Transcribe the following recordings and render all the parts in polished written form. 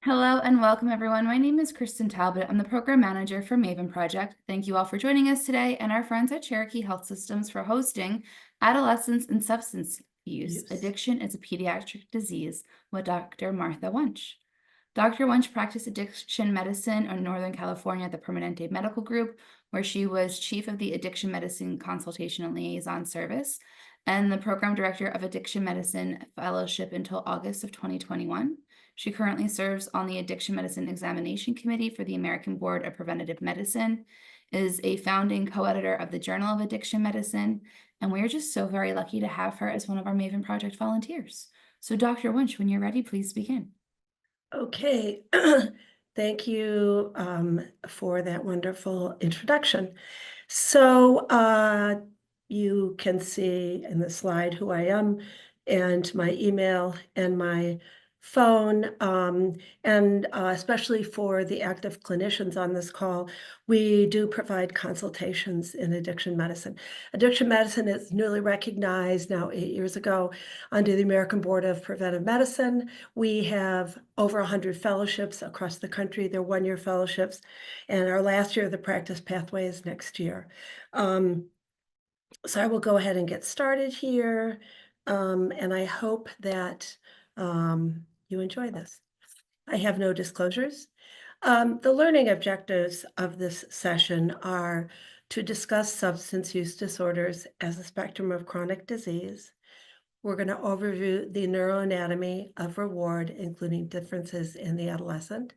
Hello and welcome, everyone. My name is Kristen Talbot. I'm the program manager for MAVEN Project. Thank you all for joining us today and our friends at Cherokee Health Systems for hosting Adolescents and Substance Use. Addiction is a Pediatric Disease with Dr. Matha Wunsch. Dr. Wunsch practiced addiction medicine in Northern California at the Permanente Medical Group, where she was chief of the Addiction Medicine Consultation and Liaison Service and the program director of Addiction Medicine Fellowship until August of 2021. She currently serves on the Addiction Medicine Examination Committee for the American Board of Preventative Medicine, is a founding co-editor of the Journal of Addiction Medicine, and we're just so very lucky to have her as one of our MAVEN Project volunteers. So Dr. Wunsch, when you're ready, please begin. Okay, thank you for that wonderful introduction. So you can see in the slide who I am and my email and my phone, and especially for the active clinicians on this call, we do provide consultations in addiction medicine. Addiction medicine is newly recognized now 8 years ago under the American Board of Preventive Medicine. We have over 100 fellowships across the country. They're one-year fellowships, and our last year of the practice pathway is next year. So I will go ahead and get started here, and I hope that you enjoy this. I have no disclosures. The learning objectives of this session are to discuss substance use disorders as a spectrum of chronic disease. We're going to overview the neuroanatomy of reward, including differences in the adolescent.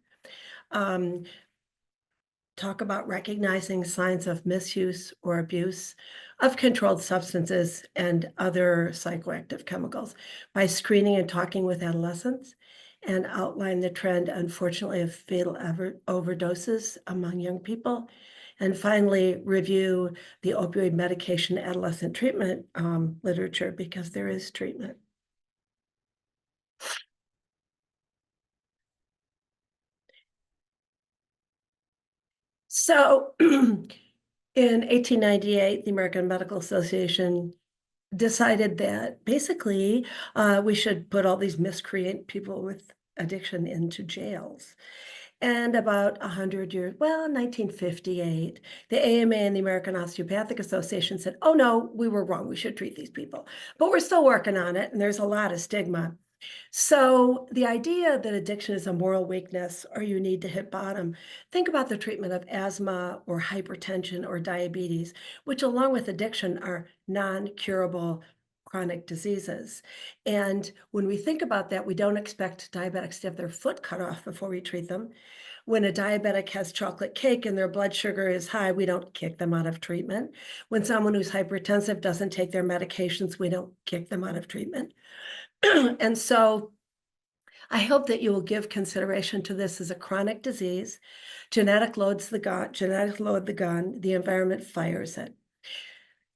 Talk about recognizing signs of misuse or abuse of controlled substances and other psychoactive chemicals by screening and talking with adolescents, and outline the trend, unfortunately, of fatal overdoses among young people. And finally, review the opioid medication adolescent treatment literature, because there is treatment. So in 1898, the American Medical Association decided that basically we should put all these miscreant people with addiction into jails. And about 100 years, well, 1958, the AMA and the American Osteopathic Association said, oh no, we were wrong, we should treat these people. But we're still working on it, and there's a lot of stigma. So the idea that addiction is a moral weakness or you need to hit bottom, think about the treatment of asthma or hypertension or diabetes, which along with addiction are non-curable chronic diseases. And when we think about that, we don't expect diabetics to have their foot cut off before we treat them. When a diabetic has chocolate cake and their blood sugar is high, we don't kick them out of treatment. When someone who's hypertensive doesn't take their medications, we don't kick them out of treatment. And so I hope that you will give consideration to this as a chronic disease. Genetic load the gun, the environment fires it.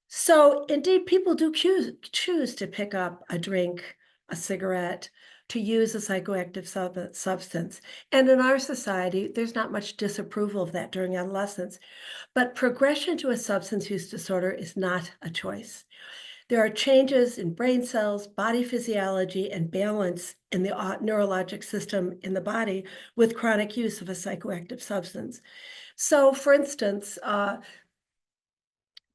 So indeed, people do choose to pick up a drink, a cigarette, to use a psychoactive substance. And in our society, there's not much disapproval of that during adolescence. But progression to a substance use disorder is not a choice. There are changes in brain cells, body physiology, and balance in the neurologic system in the body with chronic use of a psychoactive substance. So, for instance,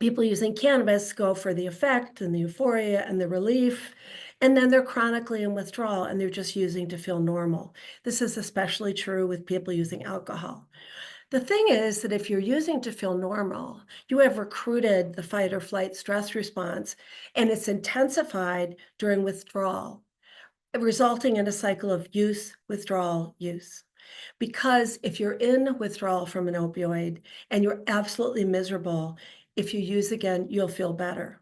people using cannabis go for the effect and the euphoria and the relief, and then they're chronically in withdrawal and they're just using to feel normal. This is especially true with people using alcohol. The thing is that if you're using to feel normal, you have recruited the fight or flight stress response, and it's intensified during withdrawal, resulting in a cycle of use, withdrawal, use. Because if you're in withdrawal from an opioid and you're absolutely miserable, if you use again, you'll feel better.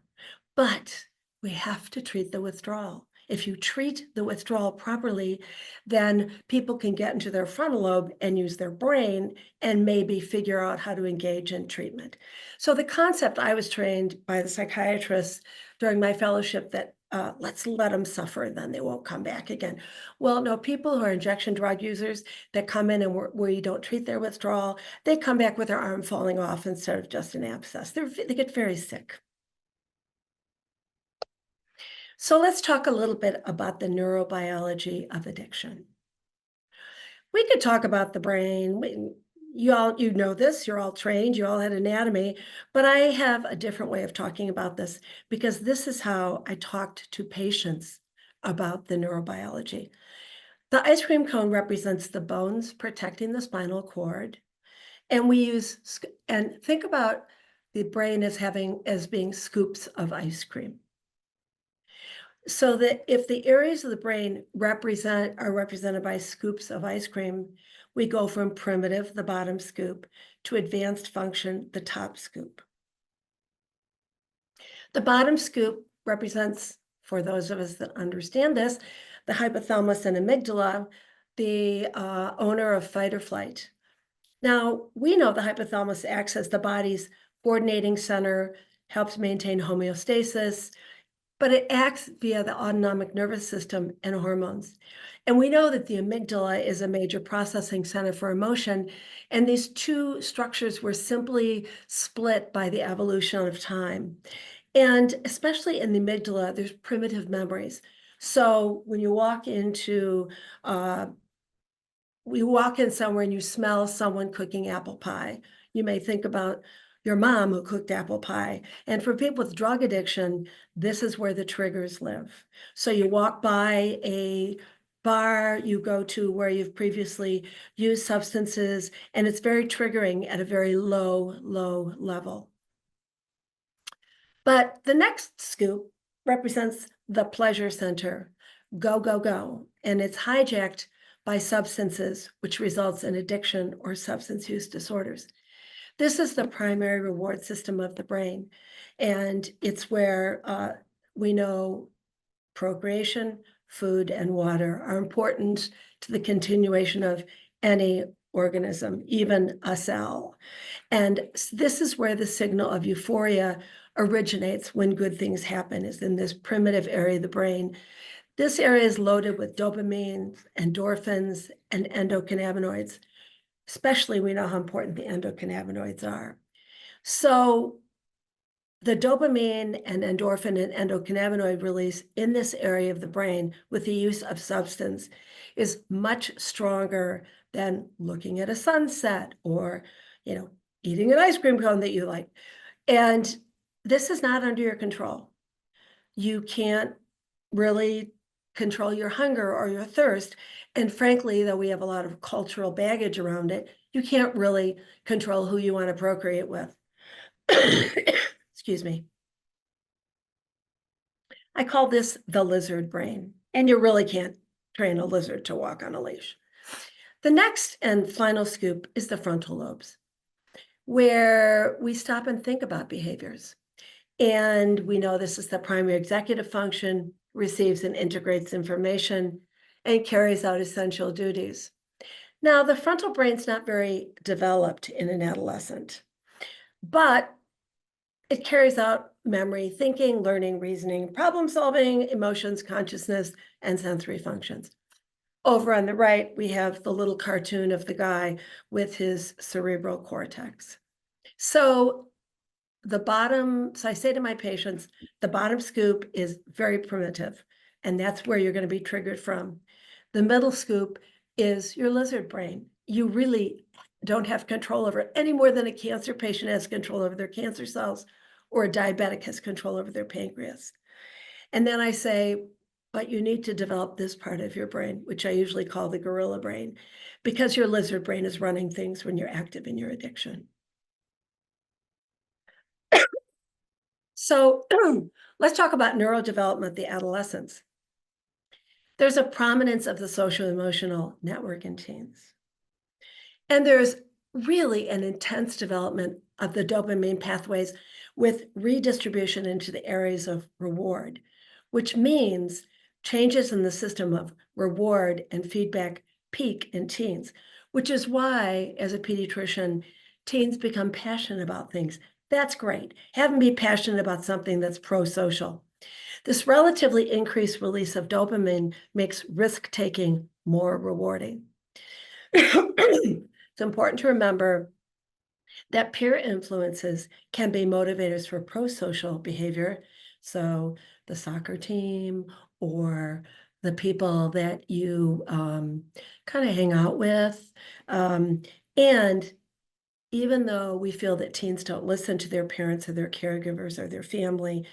But we have to treat the withdrawal. If you treat the withdrawal properly, then people can get into their frontal lobe and use their brain and maybe figure out how to engage in treatment. So the concept, I was trained by the psychiatrists during my fellowship that let's let them suffer and then they won't come back again. Well, no, people who are injection drug users that come in and where you don't treat their withdrawal, they come back with their arm falling off instead of just an abscess. They get very sick. So let's talk a little bit about the neurobiology of addiction. we could talk about the brain. You know this, you're all trained, you all had anatomy, but I have a different way of talking about this because this is how I talked to patients about the neurobiology. The ice cream cone represents the bones protecting the spinal cord. And we use, and think about the brain as being scoops of ice cream. So that if the areas of the brain are represented by scoops of ice cream, we go from primitive, the bottom scoop, to advanced function, the top scoop. The bottom scoop represents, for those of us that understand this, the hypothalamus and amygdala, the owner of fight or flight. Now, we know the hypothalamus acts as the body's coordinating center, helps maintain homeostasis, but it acts via the autonomic nervous system and hormones. And we know that the amygdala is a major processing center for emotion, and these two structures were simply split by the evolution of time. And especially in the amygdala, there's primitive memories. So when you walk into we walk in somewhere and you smell someone cooking apple pie, you may think about your mom who cooked apple pie. And for people with drug addiction, this is where the triggers live. So you walk by a bar, you go to where you've previously used substances, and it's very triggering at a very low level. But the next scoop represents the pleasure center, go, go, go. And it's hijacked by substances, which results in addiction or substance use disorders. This is the primary reward system of the brain. And it's where we know procreation, food, and water are important to the continuation of any organism, even a cell. And this is where the signal of euphoria originates when good things happen, is in this primitive area of the brain. This area is loaded with dopamine, endorphins, and endocannabinoids. Especially, we know how important the endocannabinoids are. So the dopamine and endorphin and endocannabinoid release in this area of the brain with the use of substance is much stronger than looking at a sunset or, eating an ice cream cone that you like. And this is not under your control. You can't really control your hunger or your thirst. And frankly, though we have a lot of cultural baggage around it, you can't really control who you want to procreate with. Excuse me. I call this the lizard brain, and you really can't train a lizard to walk on a leash. The next and final scoop is the frontal lobes, where we stop and think about behaviors. And we know this is the primary executive function, receives and integrates information, and carries out essential duties. Now, the frontal brain's not very developed in an adolescent, but it carries out memory, thinking, learning, reasoning, problem solving, emotions, consciousness, and sensory functions. Over on the right, we have the little cartoon of the guy with his cerebral cortex. So I say to my patients, the bottom scoop is very primitive, and that's where you're going to be triggered from. The middle scoop is your lizard brain. You really don't have control over it any more than a cancer patient has control over their cancer cells or a diabetic has control over their pancreas. And then I say, but you need to develop this part of your brain, which I usually call the gorilla brain, because your lizard brain is running things when you're active in your addiction. So let's talk about neurodevelopment of the adolescents. There's a prominence of the social emotional network in teens. And there's really an intense development of the dopamine pathways with redistribution into the areas of reward, which means changes in the system of reward and feedback peak in teens, which is why, as a pediatrician, teens become passionate about things. That's great. Have them be passionate about something that's pro-social. This relatively increased release of dopamine makes risk-taking more rewarding. It's important to remember that peer influences can be motivators for pro-social behavior. So the soccer team or the people that you kind of hang out with. And even though we feel that teens don't listen to their parents or their caregivers or their family,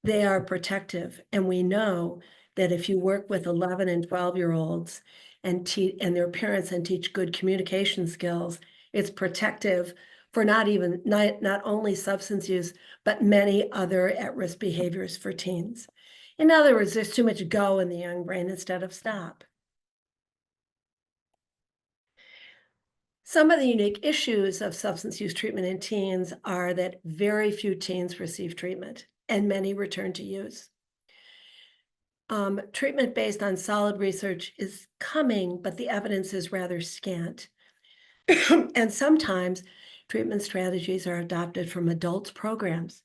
they are protective. And we know that if you work with 11 and 12-year-olds and their parents and teach good communication skills, it's protective for not only substance use, but many other at-risk behaviors for teens. In other words, there's too much go in the young brain instead of stop. Some of the unique issues of substance use treatment in teens are that very few teens receive treatment and many return to use. Treatment based on solid research is coming, but the evidence is rather scant. And sometimes treatment strategies are adopted from adults' programs.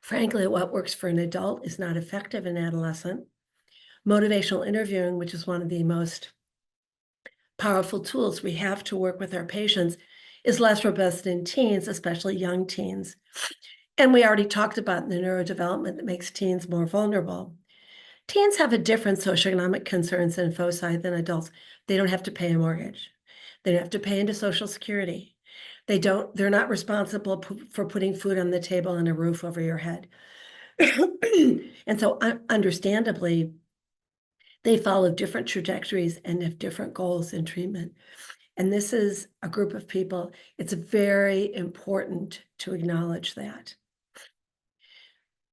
Frankly, what works for an adult is not effective in adolescent. Motivational interviewing, which is one of the most powerful tools we have to work with our patients, is less robust in teens, especially young teens. And we already talked about the neurodevelopment that makes teens more vulnerable. Teens have a different socioeconomic concerns and foci than adults. They don't have to pay a mortgage. They don't have to pay into Social Security. They're not responsible for putting food on the table and a roof over your head. And so understandably, they follow different trajectories and have different goals in treatment. And this is a group of people, it's very important to acknowledge that.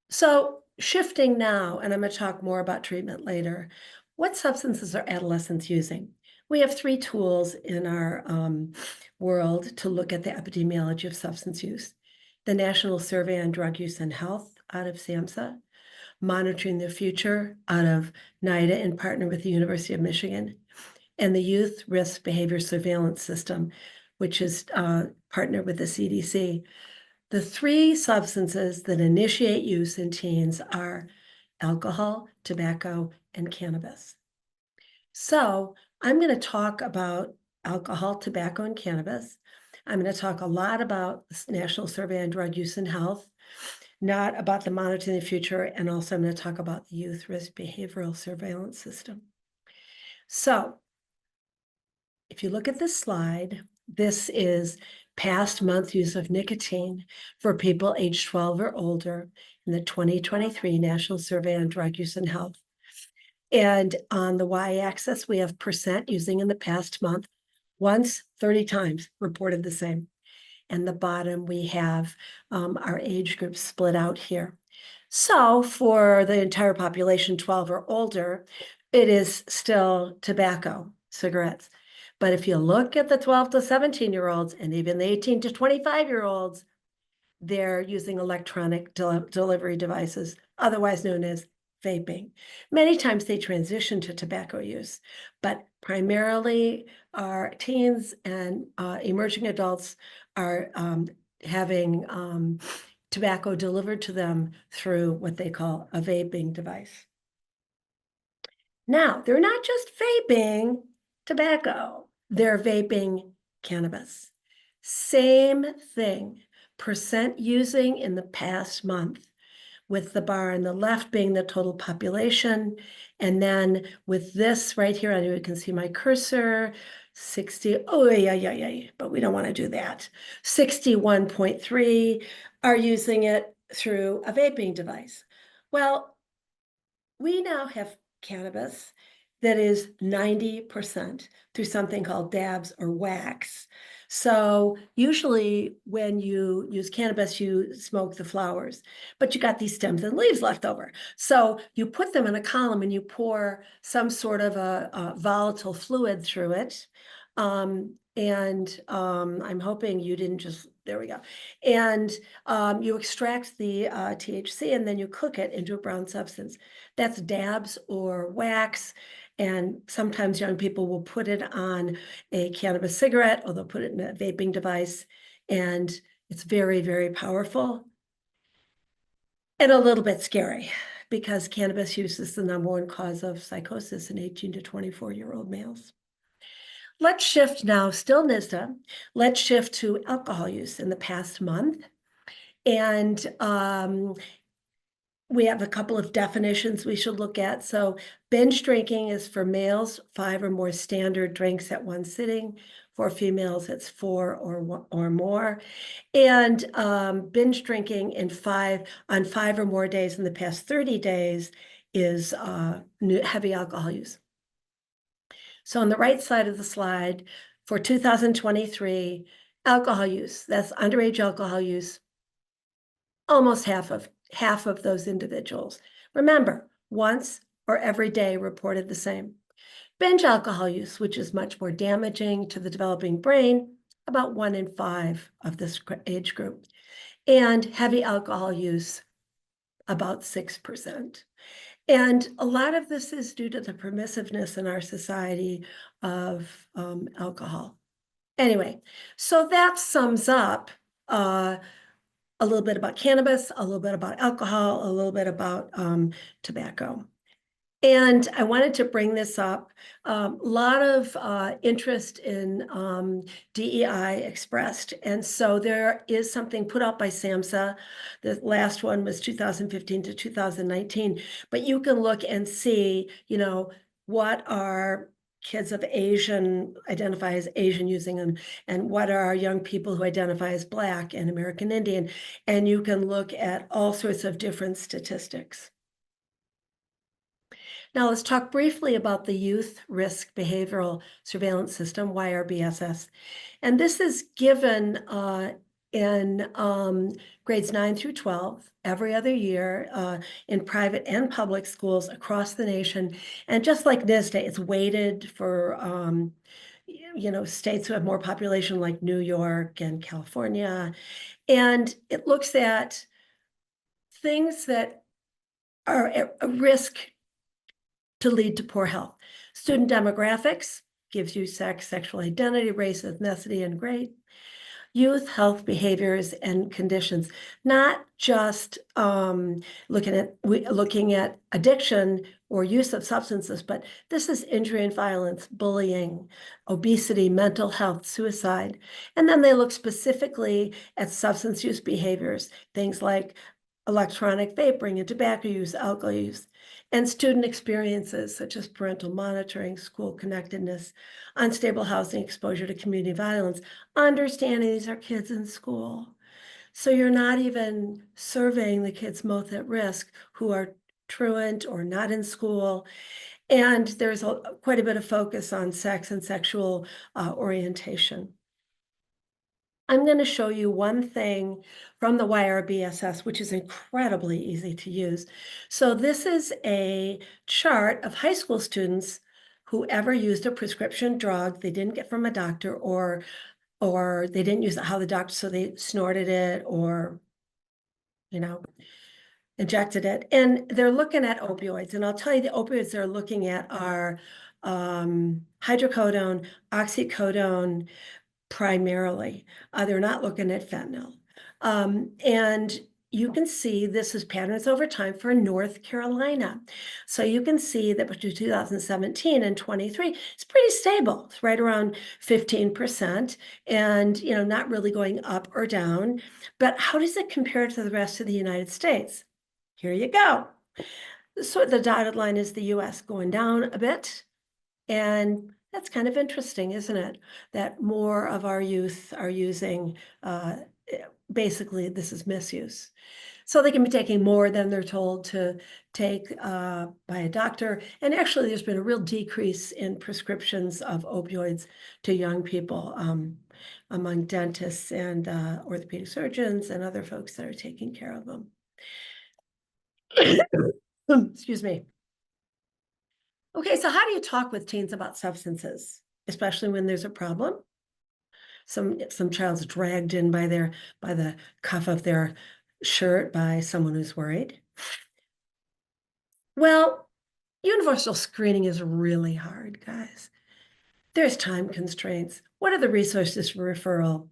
So shifting now, and I'm going to talk more about treatment later, what substances are adolescents using? We have 3 tools in our world to look at the epidemiology of substance use. The National Survey on Drug Use and Health out of SAMHSA, Monitoring the Future out of NIDA in partner with the University of Michigan, and the Youth Risk Behavior Surveillance System, which is partnered with the CDC. The 3 substances that initiate use in teens are alcohol, tobacco, and cannabis. So I'm going to talk about alcohol, tobacco, and cannabis. I'm going to talk a lot about the National Survey on Drug Use and Health, not about the Monitoring the Future, and also I'm going to talk about the Youth Risk Behavioral Surveillance System. So if you look at this slide, this is past month use of nicotine for people age 12 or older in the 2023 National Survey on Drug Use and Health. And on the y-axis, we have percent using in the past month, once 30 times reported the same. And the bottom, we have our age group split out here. So for the entire population, 12 or older, it is still tobacco, cigarettes. But if you look at the 12 to 17-year-olds and even the 18 to 25-year-olds, they're using electronic delivery devices, otherwise known as vaping. Many times they transition to tobacco use, but primarily our teens and emerging adults are having tobacco delivered to them through what they call a vaping device. Now, they're not just vaping tobacco, they're vaping cannabis. Same thing, percent using in the past month, with the bar on the left being the total population. And then with this right here, I know you can see my cursor, 60, oh yeah, but we don't want to do that. 61.3 are using it through a vaping device. Well, we now have cannabis that is 90% through something called dabs or wax. So usually when you use cannabis, you smoke the flowers, but you got these stems and leaves left over. So you put them in a column and you pour some sort of a volatile fluid through it. I'm hoping you didn't just, there we go. And you extract the THC and then you cook it into a brown substance. That's dabs or wax. And sometimes young people will put it on a cannabis cigarette or they'll put it in a vaping device. And it's very, very powerful and a little bit scary because cannabis use is the #1 cause of psychosis in 18 to 24-year-old males. Let's shift now, still NISDA, let's shift to alcohol use in the past month. And we have a couple of definitions we should look at. So binge drinking is for males, 5 or more standard drinks at one sitting. For females, it's 4 or more. And binge drinking on 5 or more days in the past 30 days is heavy alcohol use. So on the right side of the slide, for 2023, alcohol use, that's underage alcohol use, almost half of those individuals. Remember, once or every day reported the same. Binge alcohol use, which is much more damaging to the developing brain, about 1 in 5 of this age group. And heavy alcohol use, about 6%. And a lot of this is due to the permissiveness in our society of alcohol. Anyway, so that sums up a little bit about cannabis, a little bit about alcohol, a little bit about tobacco. And I wanted to bring this up. A lot of interest in DEI expressed. And so there is something put out by SAMHSA. The last one was 2015 to 2019. But you can look and see, what are kids of identify as Asian using, and what are our young people who identify as Black and American Indian. And you can look at all sorts of different statistics. Now let's talk briefly about the Youth Risk Behavioral Surveillance System, YRBSS. And this is given in grades 9 through 12 every other year in private and public schools across the nation. And just like NISDA, it's weighted for states who have more population like New York and California. And it looks at things that are at a risk to lead to poor health. Student demographics gives you sex, sexual identity, race, ethnicity, and grade. Youth health behaviors and conditions, not just looking at addiction or use of substances, but this is injury and violence, bullying, obesity, mental health, suicide. And then they look specifically at substance use behaviors, things like electronic vaping and tobacco use, alcohol use, and student experiences such as parental monitoring, school connectedness, unstable housing, exposure to community violence, understanding these are kids in school. So you're not even surveying the kids most at risk who are truant or not in school. And there's quite a bit of focus on sex and sexual orientation. I'm going to show you one thing from the YRBSS, which is incredibly easy to use. So this is a chart of high school students who ever used a prescription drug they didn't get from a doctor, or they didn't use it how the doctor, so they snorted it or, injected it. And they're looking at opioids. And I'll tell you, the opioids they're looking at are hydrocodone, oxycodone, primarily. They're not looking at fentanyl. And you can see this is patterns over time for North Carolina. So you can see that between 2017 and 23, it's pretty stable. It's right around 15% and, not really going up or down. But how does it compare to the rest of the United States? Here you go. So the dotted line is the US going down a bit. And that's kind of interesting, isn't it? That more of our youth are using, basically, this is misuse. So they can be taking more than they're told to take by a doctor. And actually, there's been a real decrease in prescriptions of opioids to young people among dentists and orthopedic surgeons and other folks that are taking care of them. Excuse me. Okay, so how do you talk with teens about substances, especially when there's a problem? Some child's dragged in by the cuff of their shirt by someone who's worried. Well, universal screening is really hard, guys. There's time constraints. What are the resources for referral?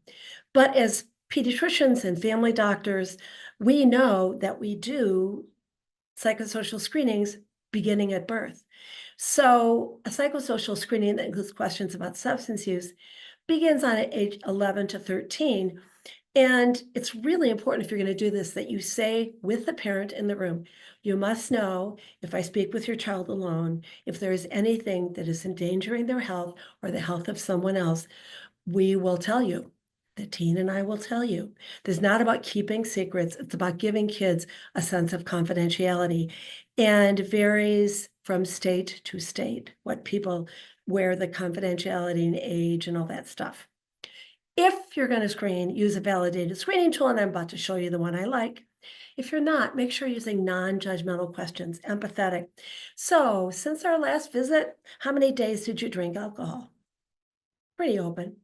But as pediatricians and family doctors, we know that we do psychosocial screenings beginning at birth. So a psychosocial screening that includes questions about substance use begins on age 11 to 13. And it's really important if you're going to do this that you say with the parent in the room, you must know if I speak with your child alone, if there is anything that is endangering their health or the health of someone else, we will tell you. The teen and I will tell you. This is not about keeping secrets. It's about giving kids a sense of confidentiality, and varies from state to state, where the confidentiality and age and all that stuff. If you're going to screen, use a validated screening tool, and I'm about to show you the one I like. If you're not, make sure you're using non-judgmental questions, empathetic. So, since our last visit, how many days did you drink alcohol? Pretty open.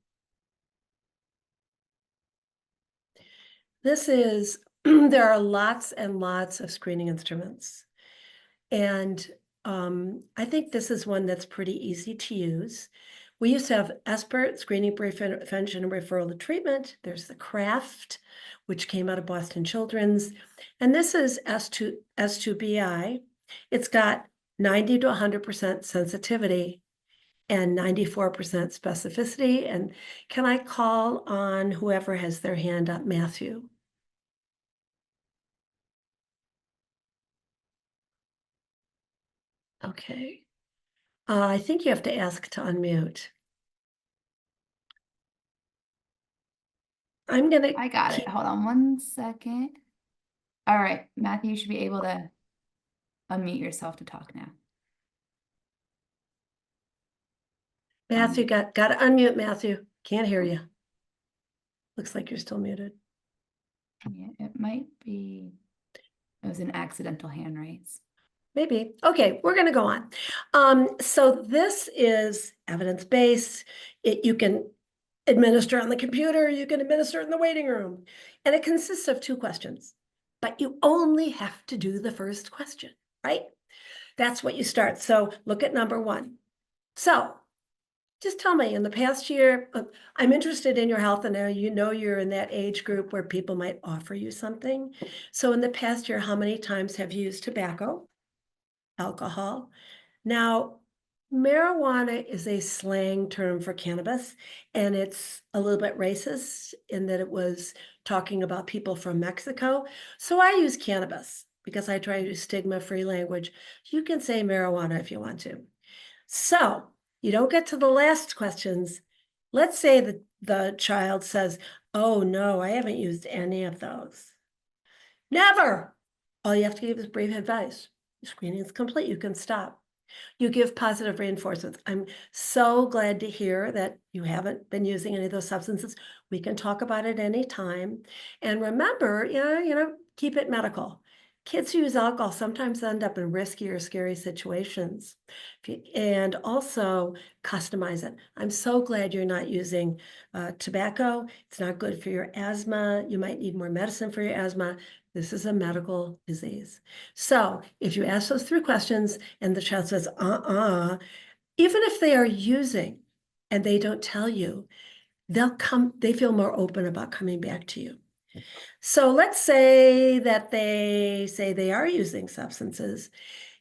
This is, there are lots and lots of screening instruments. And I think this is one that's pretty easy to use. We used to have ESPERT, Screening Prevention and Referral to Treatment. There's the CRAFT, which came out of Boston Children's. And this is S2BI. It's got 90 to 100% sensitivity and 94% specificity. And can I call on whoever has their hand up? Matthew. Okay. I think you have to ask to unmute. I'm gonna I got it. Hold on one second. All right, Matthew, you should be able to unmute yourself to talk now. Matthew, got to unmute Matthew. Can't hear you. Looks like you're still muted. Yeah, it might be, it was an accidental hand raise. Maybe. Okay, we're going to go on. So this is evidence-based. You can administer on the computer, you can administer in the waiting room, and it consists of 2 questions, but you only have to do the first question, right? That's what you start. So look at number 1. So just tell me, in the past year, I'm interested in your health, and now you know you're in that age group where people might offer you something. So in the past year, how many times have you used tobacco, alcohol? Now, marijuana is a slang term for cannabis, and it's a little bit racist in that it was talking about people from Mexico. So I use cannabis because I try to use stigma-free language. You can say marijuana if you want to. So you don't get to the last questions. Let's say that the child says, oh no, I haven't used any of those. Never. All you have to give is brief advice. Your screening is complete. You can stop. You give positive reinforcements. I'm so glad to hear that you haven't been using any of those substances. We can talk about it anytime. And remember, keep it medical. Kids who use alcohol sometimes end up in risky or scary situations. And also customize it. I'm so glad you're not using tobacco. It's not good for your asthma. You might need more medicine for your asthma. This is a medical disease. So if you ask those 3 questions and the child says, even if they are using and they don't tell you, they feel more open about coming back to you. So let's say that they say they are using substances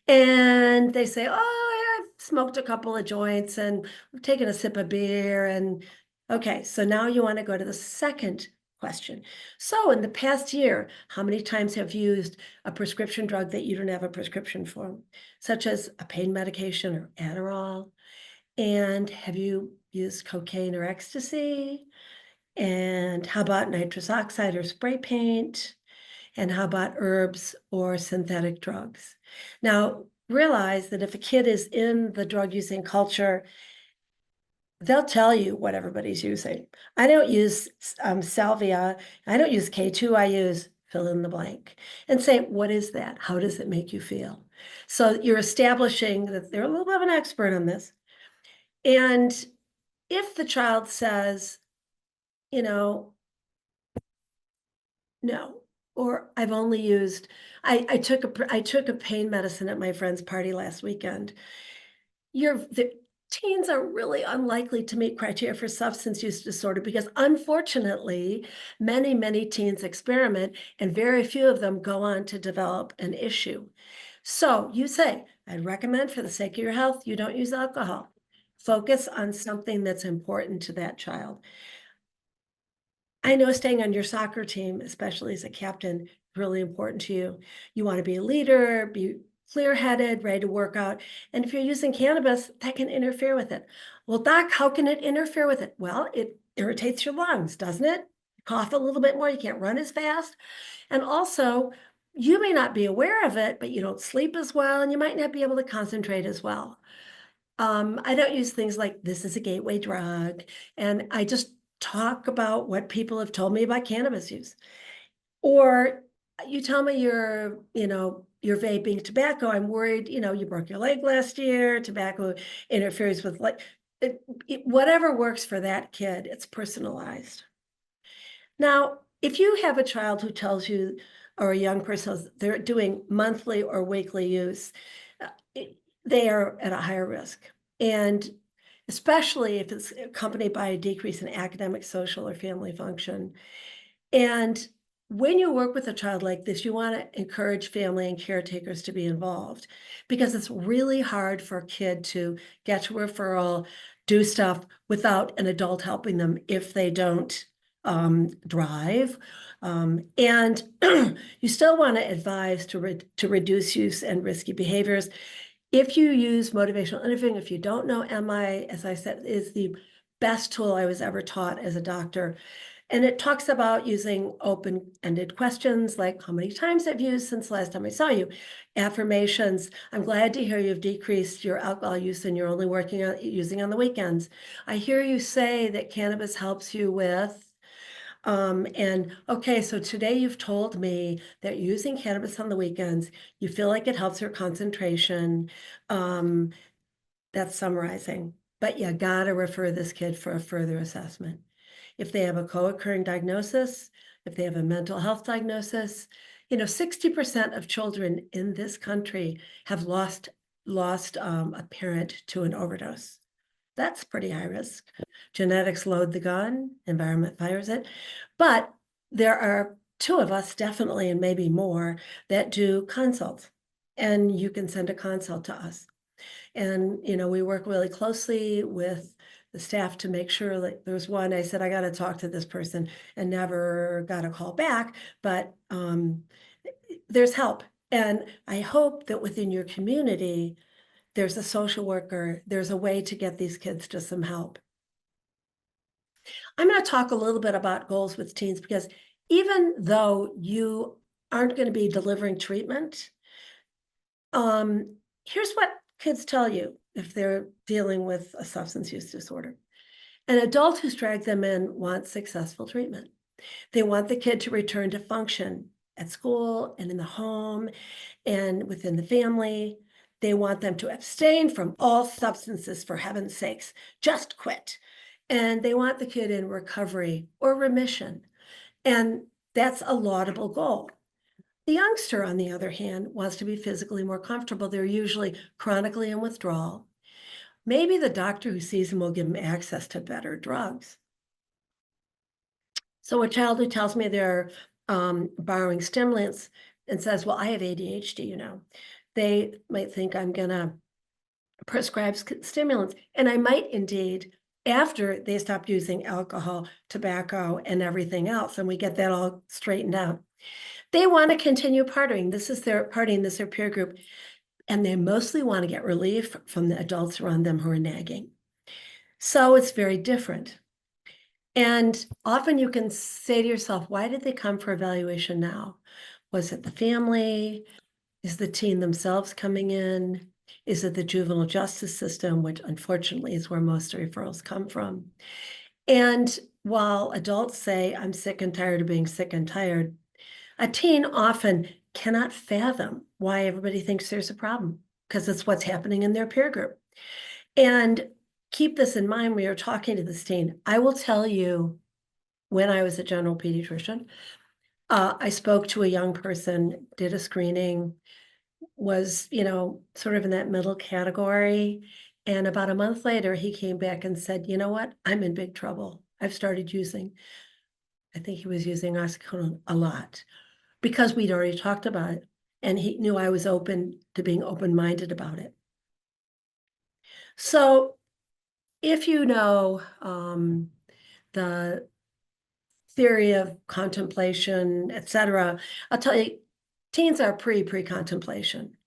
and they say, oh, I've smoked a couple of joints and I've taken a sip of beer. And okay, so now you want to go to the second question. So in the past year, how many times have you used a prescription drug that you don't have a prescription for, such as a pain medication or Adderall? And have you used cocaine or ecstasy? And how about nitrous oxide or spray paint? And how about herbs or synthetic drugs? Now, realize that if a kid is in the drug using culture, they'll tell you what everybody's using. I don't use salvia. I don't use K2. I use fill in the blank and say, what is that? How does it make you feel? So you're establishing that they're a little bit of an expert on this. And if the child says, no, or I've only used, I took a pain medicine at my friend's party last weekend. The teens are really unlikely to meet criteria for substance use disorder because unfortunately, many teens experiment and very few of them go on to develop an issue. So you say, I'd recommend for the sake of your health, you don't use alcohol. Focus on something that's important to that child. I know staying on your soccer team, especially as a captain, is really important to you. You want to be a leader, be clear-headed, ready to work out. And if you're using cannabis, that can interfere with it. Well, doc, how can it interfere with it? Well, it irritates your lungs, doesn't it? You cough a little bit more, you can't run as fast. And also, you may not be aware of it, but you don't sleep as well, and you might not be able to concentrate as well. I don't use things like this is a gateway drug, and I just talk about what people have told me about cannabis use. Or you tell me you're vaping tobacco. I'm worried, you broke your leg last year, tobacco interferes with whatever works for that kid, it's personalized. Now, if you have a child who tells you, or a young person, they're doing monthly or weekly use, they are at a higher risk. And especially if it's accompanied by a decrease in academic, social, or family function. And when you work with a child like this, you want to encourage family and caretakers to be involved, because it's really hard for a kid to get to referral, do stuff without an adult helping them if they don't drive. And you still want to advise to reduce use and risky behaviors. If you use motivational interviewing, if you don't know, MI, as I said, is the best tool I was ever taught as a doctor. And it talks about using open-ended questions like, how many times have you used since the last time I saw you? Affirmations, I'm glad to hear you've decreased your alcohol use and you're only using on the weekends. I hear you say that cannabis helps you with, and okay, so today you've told me that using cannabis on the weekends, you feel like it helps your concentration. That's summarizing, but you gotta refer this kid for a further assessment. If they have a co-occurring diagnosis, if they have a mental health diagnosis, 60% of children in this country have lost a parent to an overdose. That's pretty high risk. Genetics load the gun, environment fires it. But there are two of us, definitely, and maybe more, that do consults. And you can send a consult to us. And, we work really closely with the staff to make sure, like, there's one, I said, I got to talk to this person and never got a call back, but there's help. And I hope that within your community, there's a social worker, there's a way to get these kids to some help. I'm going to talk a little bit about goals with teens, because even though you aren't going to be delivering treatment, here's what kids tell you if they're dealing with a substance use disorder. An adult who's dragged them in wants successful treatment. They want the kid to return to function at school and in the home and within the family. They want them to abstain from all substances, for heaven's sakes, just quit. And they want the kid in recovery or remission. And that's a laudable goal. The youngster, on the other hand, wants to be physically more comfortable. They're usually chronically in withdrawal. Maybe the doctor who sees them will give them access to better drugs. So a child who tells me they're borrowing stimulants and says, well, I have ADHD, they might think I'm going to prescribe stimulants. And I might indeed, after they stop using alcohol, tobacco, and everything else, and we get that all straightened out. They want to continue partying. This is their peer group. And they mostly want to get relief from the adults around them who are nagging. So it's very different. And often you can say to yourself, why did they come for evaluation now? Was it the family? Is the teen themselves coming in? Is it the juvenile justice system, which unfortunately is where most referrals come from? And while adults say, I'm sick and tired of being sick and tired, a teen often cannot fathom why everybody thinks there's a problem, because it's what's happening in their peer group. And keep this in mind when you're talking to this teen. I will tell you, when I was a general pediatrician, I spoke to a young person, did a screening, was, sort of in that middle category. And about a month later, he came back and said, you know what? I'm in big trouble. I've started using, I think he was using oxycodone a lot, because we'd already talked about it. And he knew I was open to being open-minded about it. So if you know the theory of contemplation, etc. I'll tell you, teens are pre-contemplation.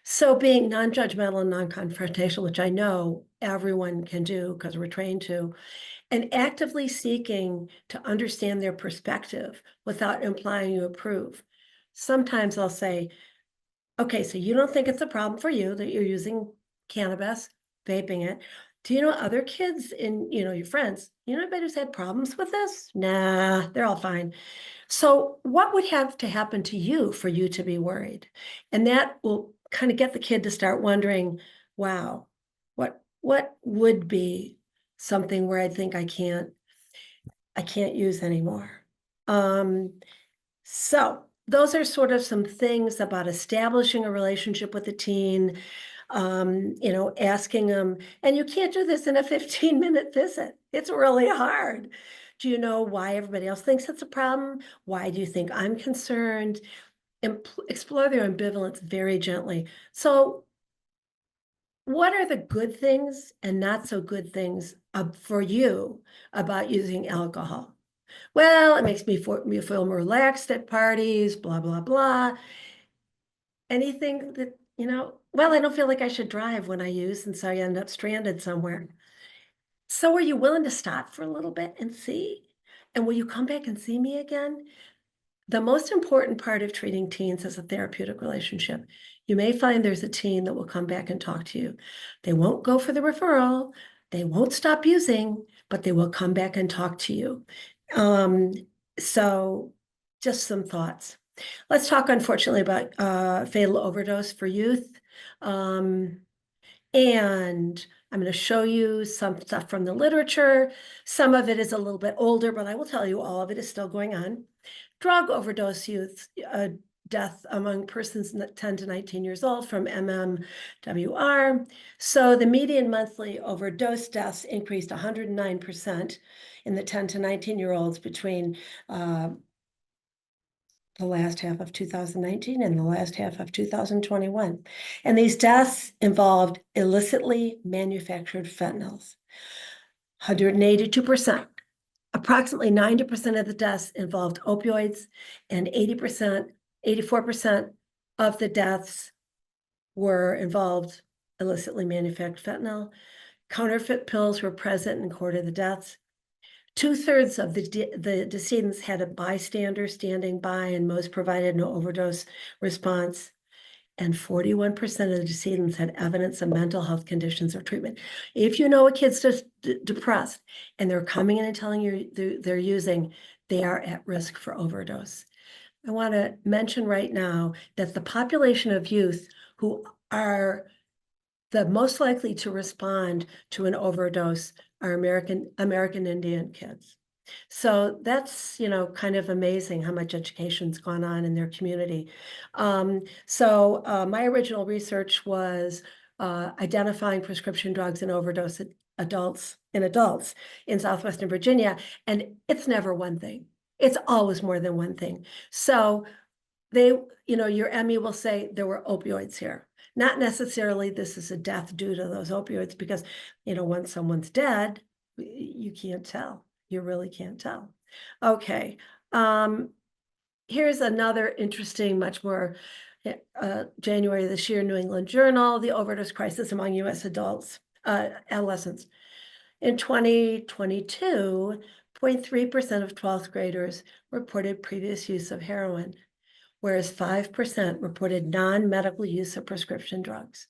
So being non-judgmental and non-confrontational, which I know everyone can do because we're trained to, and actively seeking to understand their perspective without implying you approve. Sometimes I'll say, okay, so you don't think it's a problem for you that you're using cannabis, vaping it. Do you know other kids in, your friends, anybody who's had problems with this? Nah, they're all fine. So what would have to happen to you for you to be worried? And that will kind of get the kid to start wondering, wow, what would be something where I think I can't use anymore? So those are sort of some things about establishing a relationship with a teen, asking them, and you can't do this in a 15-minute visit. It's really hard. Do you know why everybody else thinks it's a problem? Why do you think I'm concerned? Explore their ambivalence very gently. So what are the good things and not so good things for you about using alcohol? Well, it makes me feel more relaxed at parties, blah, blah, blah. Anything that, well, I don't feel like I should drive when I use, and so I end up stranded somewhere. So are you willing to stop for a little bit and see? And will you come back and see me again? The most important part of treating teens is a therapeutic relationship. You may find there's a teen that will come back and talk to you. They won't go for the referral. They won't stop using, but they will come back and talk to you. So just some thoughts. Let's talk, unfortunately, about fatal overdose for youth. And I'm going to show you some stuff from the literature. Some of it is a little bit older, but I will tell you all of it is still going on. Drug overdose youth death among persons 10 to 19 years old from MMWR. So the median monthly overdose deaths increased 109% in the 10 to 19-year-olds between the last half of 2019 and the last half of 2021. And these deaths involved illicitly manufactured fentanyls. 182%. Approximately 90% of the deaths involved opioids, and 84% of the deaths were involved illicitly manufactured fentanyl. Counterfeit pills were present in a quarter of the deaths. 2/3 of the decedents had a bystander standing by, and most provided no overdose response. And 41% of the decedents had evidence of mental health conditions or treatment. If you know a kid's just depressed and they're coming in and telling you they're using, they are at risk for overdose. I want to mention right now that the population of youth who are the most likely to respond to an overdose are American Indian kids. So that's, kind of amazing how much education's gone on in their community. My original research was identifying prescription drugs and overdose adults in Southwestern Virginia, and it's never one thing. It's always more than one thing. So your Emmy will say there were opioids here. Not necessarily this is a death due to those opioids, because, once someone's dead, you can't tell. You really can't tell. Okay. Here's another interesting, much more January this year, New England Journal, the overdose crisis among U.S. adolescents. In 2022, 0.3% of 12th graders reported previous use of heroin, whereas 5% reported non-medical use of prescription drugs.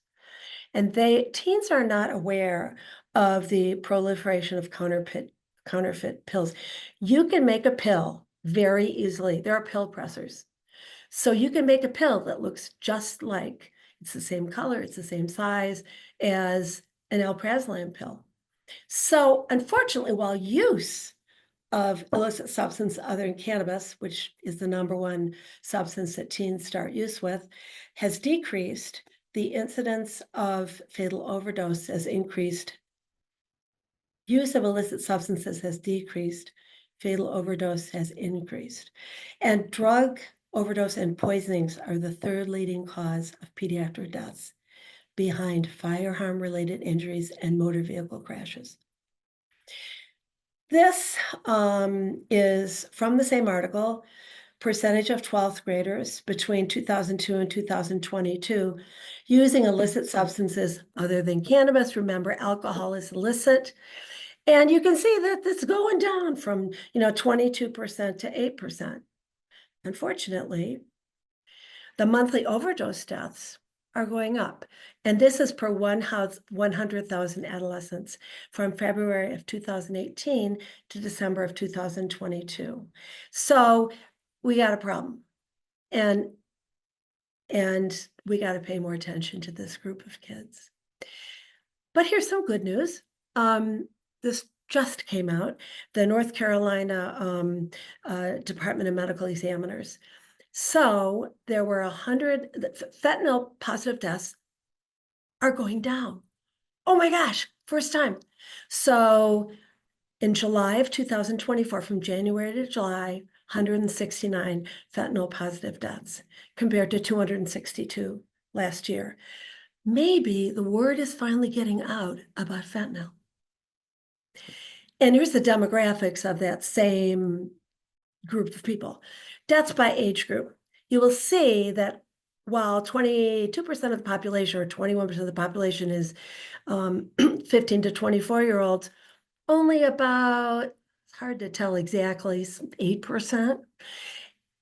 And teens are not aware of the proliferation of counterfeit pills. You can make a pill very easily. There are pill pressers. So you can make a pill that looks just like, it's the same color, it's the same size as an alprazolam pill. So unfortunately, while use of illicit substance other than cannabis, which is the #1 substance that teens start use with, has decreased, the incidence of fatal overdose has increased. Use of illicit substances has decreased. Fatal overdose has increased. And drug overdose and poisonings are the third leading cause of pediatric deaths, behind firearm-related injuries and motor vehicle crashes. This is from the same article, percentage of 12th graders between 2002 and 2022 using illicit substances other than cannabis. Remember, alcohol is illicit. And you can see that it's going down from, 22% to 8%. Unfortunately, the monthly overdose deaths are going up. And this is per 100,000 adolescents from February of 2018 to December of 2022. So we got a problem. And we got to pay more attention to this group of kids. But here's some good news. This just came out, the North Carolina Department of Medical Examiners. So there were 100 fentanyl positive deaths are going down. Oh my gosh, first time. So in July of 2024, from January to July, 169 fentanyl positive deaths compared to 262 last year. Maybe the word is finally getting out about fentanyl. And here's the demographics of that same group of people. Deaths by age group. You will see that while 22% of the population or 21% of the population is 15 to 24-year-olds, only about, it's hard to tell exactly, 8%.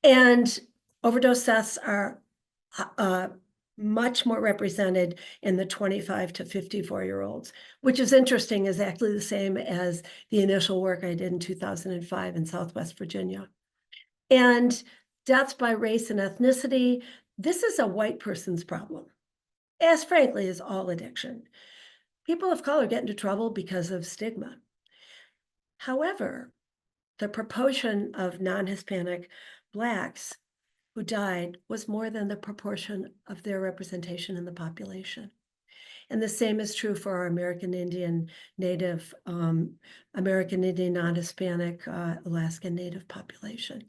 And overdose deaths are much more represented in the 25 to 54-year-olds, which is interesting, is exactly the same as the initial work I did in 2005 in Southwest Virginia. And deaths by race and ethnicity, this is a white person's problem, as frankly as all addiction. People of color get into trouble because of stigma. However, the proportion of non-Hispanic Blacks who died was more than the proportion of their representation in the population. And the same is true for our American Indian, Native, American Indian, non-Hispanic, Alaskan Native population.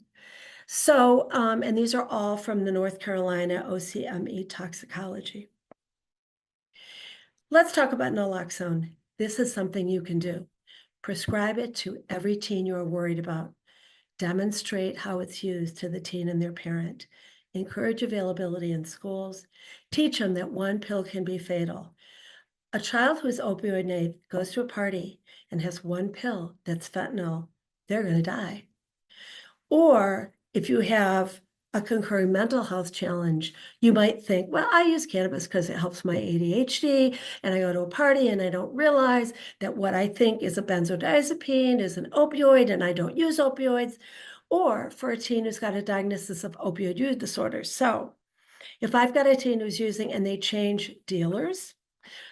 So, and these are all from the North Carolina OCME toxicology. Let's talk about naloxone. This is something you can do. Prescribe it to every teen you are worried about. Demonstrate how it's used to the teen and their parent. Encourage availability in schools. Teach them that one pill can be fatal. A child who is opioid naive goes to a party and has one pill that's fentanyl, they're going to die. Or if you have a concurrent mental health challenge, you might think, well, I use cannabis because it helps my ADHD, and I go to a party and I don't realize that what I think is a benzodiazepine is an opioid, and I don't use opioids. Or for a teen who's got a diagnosis of opioid use disorder. So if I've got a teen who's using and they change dealers,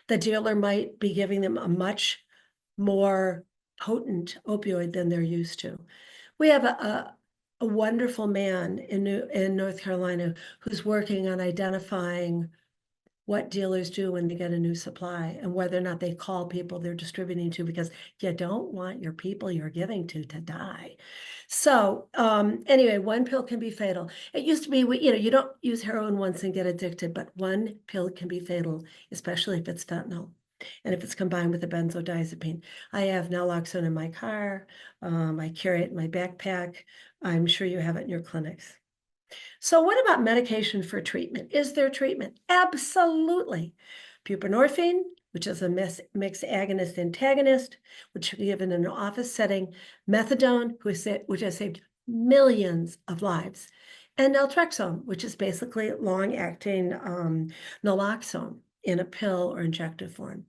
the dealer might be giving them a much more potent opioid than they're used to. We have a wonderful man in North Carolina who's working on identifying what dealers do when they get a new supply and whether or not they call people they're distributing to, because you don't want your people you're giving to die. So anyway, one pill can be fatal. It used to be, you don't use heroin once and get addicted, but one pill can be fatal, especially if it's fentanyl. And if it's combined with a benzodiazepine. I have naloxone in my car. I carry it in my backpack. I'm sure you have it in your clinics. So what about medication for treatment? Is there treatment? Absolutely. Buprenorphine, which is a mixed agonist antagonist, which we given in an office setting. Methadone, which has saved millions of lives. And naltrexone, which is basically long-acting naloxone in a pill or injective form.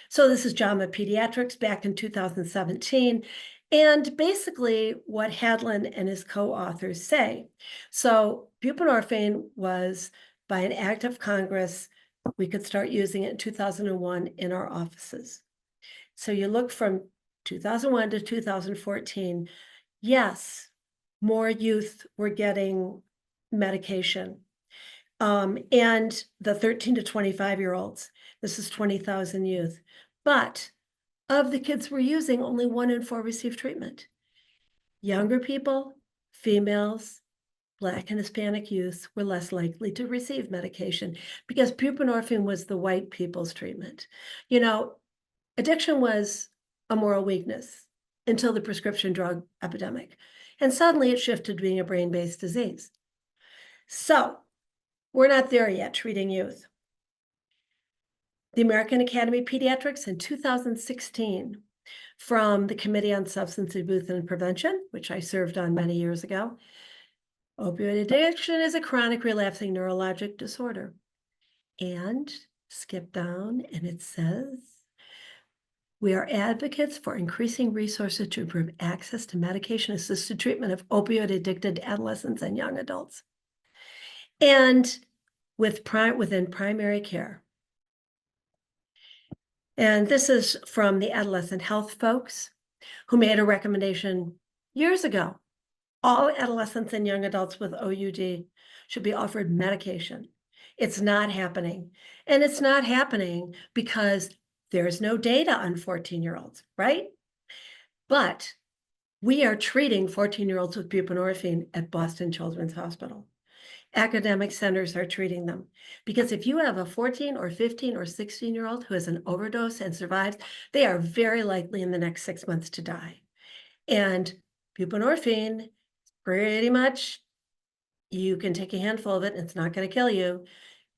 So this is JAMA Pediatrics back in 2017. And basically what Hadlin and his co-authors say. So buprenorphine was, by an act of Congress, we could start using it in 2001 in our offices. So you look from 2001 to 2014, yes, more youth were getting medication. And the 13 to 25-year-olds, this is 20,000 youth. But of the kids we're using, only 1 in 4 receive treatment. Younger people, females, Black and Hispanic youth were less likely to receive medication because buprenorphine was the white people's treatment. Addiction was a moral weakness. until the prescription drug epidemic. And suddenly it shifted to being a brain-based disease. So we're not there yet treating youth. The American Academy of Pediatrics in 2016, from the Committee on Substance Abuse and Prevention, which I served on many years ago, opioid addiction is a chronic relapsing neurologic disorder. And skip down, and it says, we are advocates for increasing resources to improve access to medication-assisted treatment of opioid-addicted adolescents and young adults. And within primary care. And this is from the adolescent health folks who made a recommendation years ago. All adolescents and young adults with OUD should be offered medication. It's not happening. And it's not happening because there's no data on 14-year-olds, right? But we are treating 14-year-olds with buprenorphine at Boston Children's Hospital. Academic centers are treating them. Because if you have a 14 or 15 or 16-year-old who has an overdose and survives, they are very likely in the next 6 months to die. And buprenorphine, pretty much, you can take a handful of it and it's not going to kill you.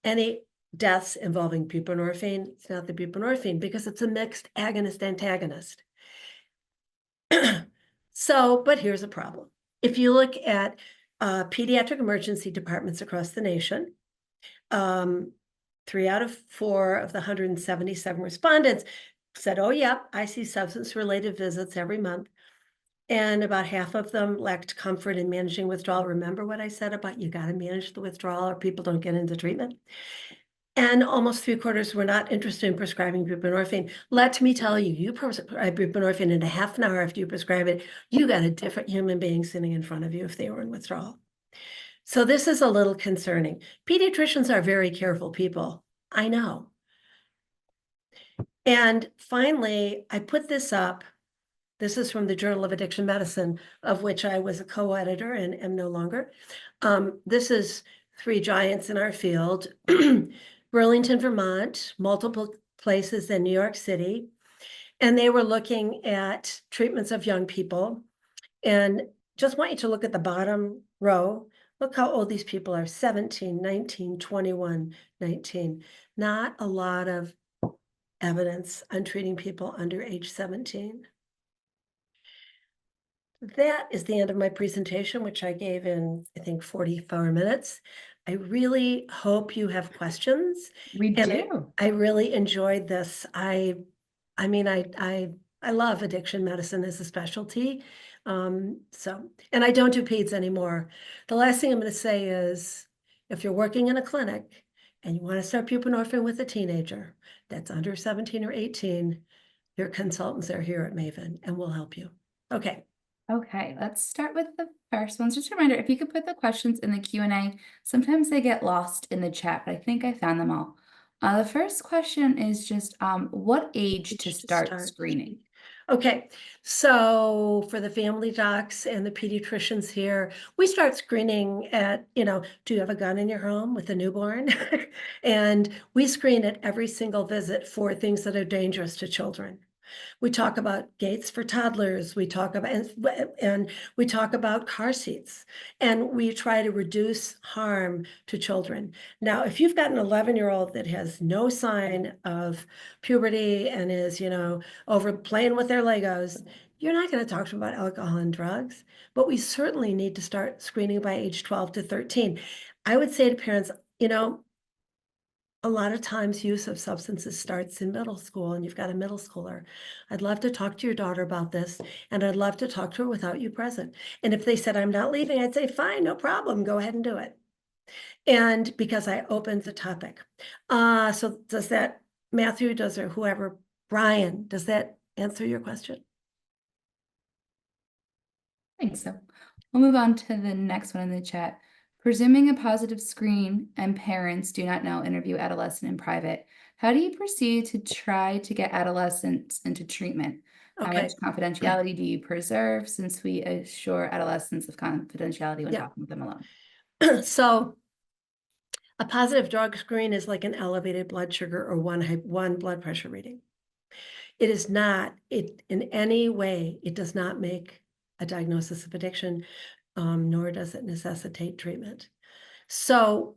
Any deaths involving buprenorphine, it's not the buprenorphine because it's a mixed agonist-antagonist. So, but here's a problem. If you look at pediatric emergency departments across the nation, 3 out of 4 of the 177 respondents said, oh, yeah, I see substance-related visits every month. And about half of them lacked comfort in managing withdrawal. Remember what I said about you got to manage the withdrawal or people don't get into treatment? And almost 3/4 were not interested in prescribing buprenorphine. Let me tell you, you prescribe buprenorphine in a half an hour after you prescribe it, you got a different human being sitting in front of you if they were in withdrawal. So this is a little concerning. Pediatricians are very careful people. I know. And finally, I put this up. This is from the Journal of Addiction Medicine, of which I was a co-editor and am no longer. This is 3 giants in our field. Burlington, Vermont, multiple places in New York City. And they were looking at treatments of young people. And just want you to look at the bottom row. Look how old these people are, 17, 19, 21, 19. Not a lot of evidence on treating people under age 17. That is the end of my presentation, which I gave in, I think, 44 minutes. I really hope you have questions. We And do. I really enjoyed this. I mean, I love addiction medicine as a specialty. And I don't do peds anymore. The last thing I'm going to say is, if you're working in a clinic and you want to start buprenorphine with a teenager that's under 17 or 18, your consultants are here at MAVEN and will help you. Okay. Okay, let's start with the first ones. Just a reminder, if you could put the questions in the Q&A, sometimes they get lost in the chat, but I think I found them all. The first question is just what age to start screening? Okay, so for the family docs and the pediatricians here, we start screening at, do you have a gun in your home with a newborn? And we screen at every single visit for things that are dangerous to children. We talk about gates for toddlers. We talk about, and we talk about car seats, and we try to reduce harm to children. Now, if you've got an 11-year-old that has no sign of puberty and is, over playing with their Legos, you're not going to talk to them about alcohol and drugs, but we certainly need to start screening by age 12 to 13. I would say to parents, a lot of times use of substances starts in middle school and you've got a middle schooler. I'd love to talk to your daughter about this and I'd love to talk to her without you present. And if they said, I'm not leaving, I'd say, fine, no problem, go ahead and do it. And because I opened the topic. So does that, Matthew, or whoever, Brian, does that answer your question? I think so. We'll move on to the next one in the chat. Presuming a positive screen and parents do not know, interview adolescent in private. How do you proceed to try to get adolescents into treatment? How much confidentiality do you preserve, since we assure adolescents of confidentiality when talking with them alone? So a positive drug screen is like an elevated blood sugar or one blood pressure reading. It is not, it in any way, it does not make a diagnosis of addiction, nor does it necessitate treatment. So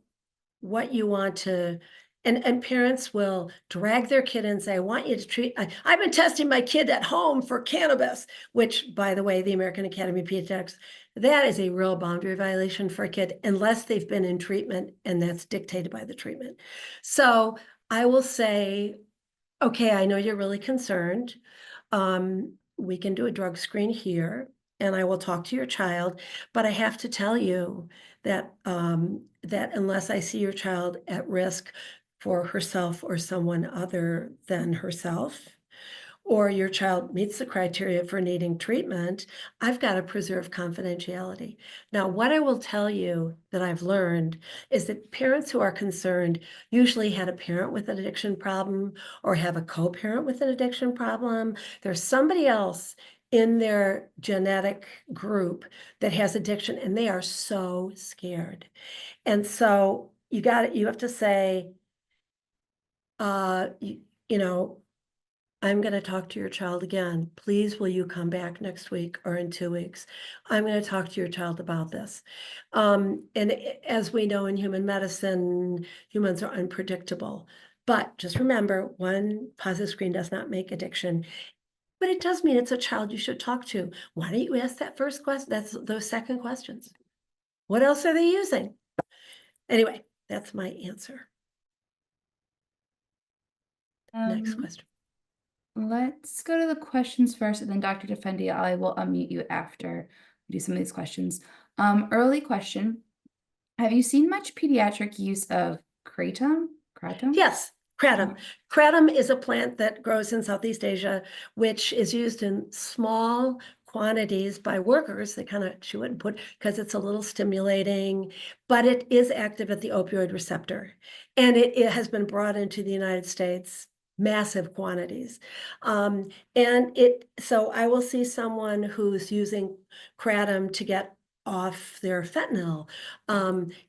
what you want to, and parents will drag their kid in and say, I want you to treat, I've been testing my kid at home for cannabis, which, by the way, the American Academy of Pediatrics, that is a real boundary violation for a kid unless they've been in treatment, and that's dictated by the treatment. So I will say, okay, I know you're really concerned. We can do a drug screen here, and I will talk to your child, but I have to tell you that that unless I see your child at risk for herself or someone other than herself, or your child meets the criteria for needing treatment, I've got to preserve confidentiality. Now, what I will tell you that I've learned is that parents who are concerned usually had a parent with an addiction problem or have a co-parent with an addiction problem. There's somebody else in their genetic group that has addiction, and they are so scared. And so you have to say, you know, I'm going to talk to your child again. Please, will you come back next week or in 2 weeks? I'm going to talk to your child about this. As we know in human medicine, humans are unpredictable. But just remember, one positive screen does not make addiction. But it does mean it's a child you should talk to. Why don't you ask that first question? That's those second questions. What else are they using? Anyway, that's my answer. Next question. Let's go to the questions first, and then Dr. Defendi, I will unmute you after we do some of these questions. Early question, have you seen much pediatric use of kratom? Kratom? Yes, kratom. Kratom is a plant that grows in Southeast Asia, which is used in small quantities by workers. They kind of chew it and put, because it's a little stimulating, but it is active at the opioid receptor. And it has been brought into the United States, massive quantities. So I will see someone who's using kratom to get off their fentanyl.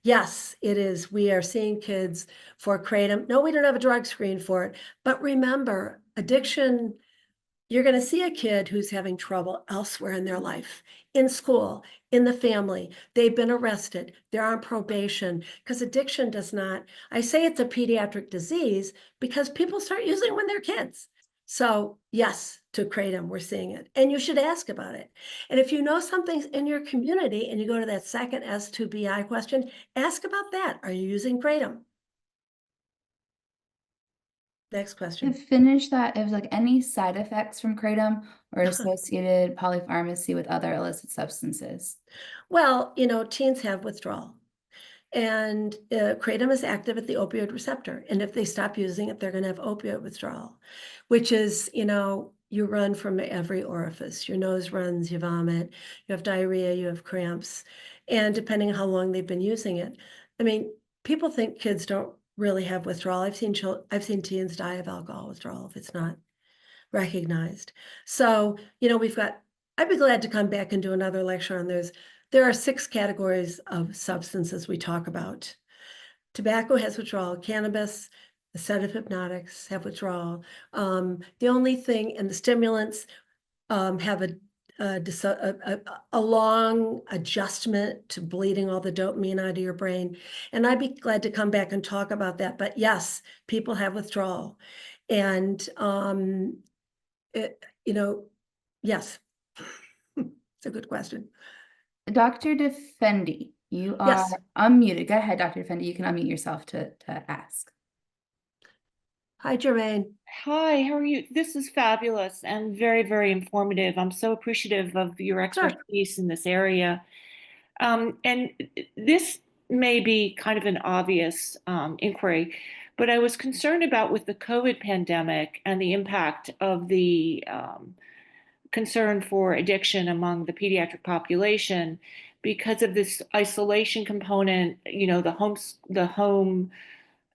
Yes, it is. We are seeing kids for kratom. No, we don't have a drug screen for it. But remember, addiction, you're going to see a kid who's having trouble elsewhere in their life, in school, in the family. They've been arrested. They're on probation, because addiction does not, I say it's a pediatric disease because people start using when they're kids. So yes, to kratom, we're seeing it. And you should ask about it. And if you know something's in your community and you go to that second S2BI question, ask about that. Are you using kratom? Next To question. finish that, it was like any side effects from kratom or associated polypharmacy with other illicit substances? Well, teens have withdrawal. And kratom is active at the opioid receptor. And if they stop using it, they're going to have opioid withdrawal, which is, you run from every orifice. Your nose runs, you vomit, you have diarrhea, you have cramps. And depending on how long they've been using it, I mean, people think kids don't really have withdrawal. I've seen teens die of alcohol withdrawal if it's not recognized. So, I'd be glad to come back and do another lecture on there are 6 categories of substances we talk about. Tobacco has withdrawal, cannabis, the sedative hypnotics have withdrawal. The only thing, and the stimulants have a long adjustment to bleeding all the dopamine out of your brain. And I'd be glad to come back and talk about that. But yes, people have withdrawal. And yes, it's a good question. Dr. Defendi, you are Yes. unmuted. Go ahead, Dr. Defendi. You can unmute yourself to ask. Hi, Jermaine. Hi, how are you? This is fabulous and very, very informative. I'm so appreciative of your expertise in this area. And this may be kind of an obvious inquiry, but I was concerned about with the COVID pandemic and the impact of the concern for addiction among the pediatric population because of this isolation component, the home